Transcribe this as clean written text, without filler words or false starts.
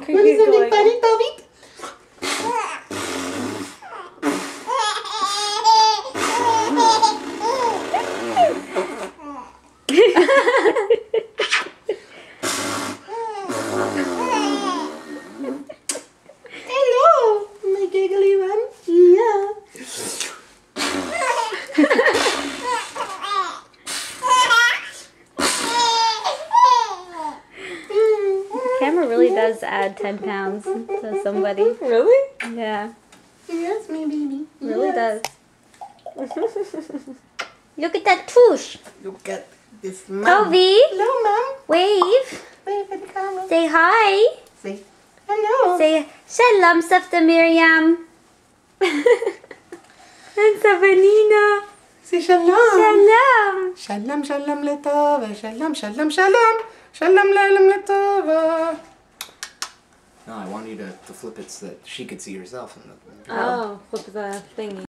Want to do something funny, Toby? Hello, my giggly one. Yeah. Camera really does add 10 pounds to somebody. Really? Yeah, Yes, my baby. really Yes. does. Look at that tush. Look at this mom. Toby, Hello, Mom. wave. Wave at the camera. Say hi. Say hello. Say shalom, Safta Miriam. And Savanina. Say shalom. Shalom. Shalom, shalom letova. Shalom, shalom, shalom. Shalom, shalom letova. No, I want you to flip it so that she could see herself in the. Oh, flip the thingy.